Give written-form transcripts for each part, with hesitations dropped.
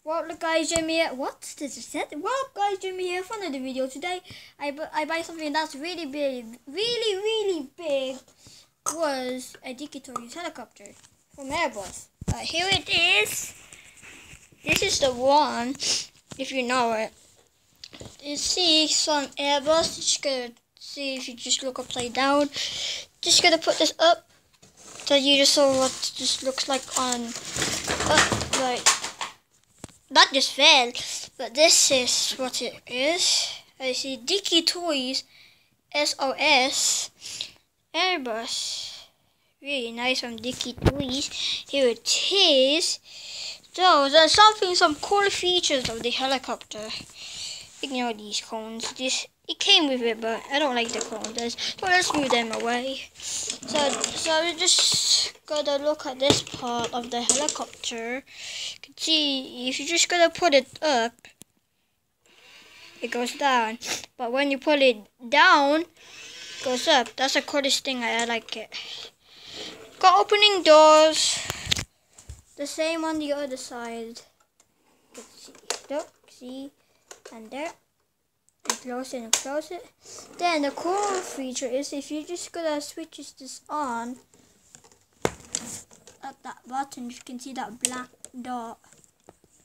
Well, look guys, Jimmy here. What? This is it? Well, guys, Jimmy here for another video. Today, I buy something that's really big, really big. Was a DICKIE Toys helicopter from Airbus. Here it is. This is the one, if you know it. You see some Airbus. Just gonna see if you just look upside down. Just gonna put this up so you just saw what this looks like on. Right. That just fell, but this is what it is. I see DICKIE Toys SOS Airbus. Really nice from DICKIE Toys. Here it is. So there's some cool features of the helicopter. Ignore these cones. It came with it, but I don't like the cones. So let's move them away. So we just gotta look at this part of the helicopter. You can see if you just gotta put it up, it goes down. But when you put it down, it goes up. That's the coolest thing. I like it. Got opening doors. The same on the other side. Let's see. Look, see, and there. And close it and close it. Then the cool feature is if you just gotta switch this on at that button, you can see that black dot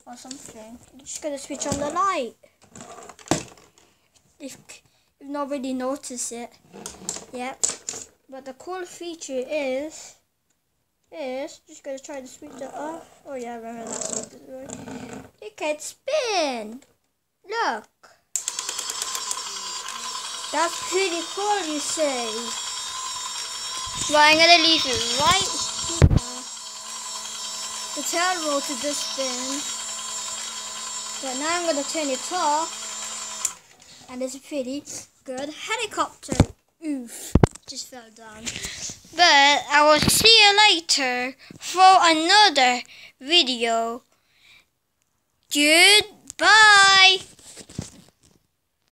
or something. You just gotta switch on the light. If nobody noticed it, yeah. But the cool feature is just gonna try to switch it off. Oh yeah, I remember that. It can spin. Look. That's pretty cool, you say. But I'm gonna leave it right here. The tail rotor just spin. But now I'm gonna turn it off. And it's a pretty good helicopter. Oof. Just fell down. But I will see you later for another video. Goodbye.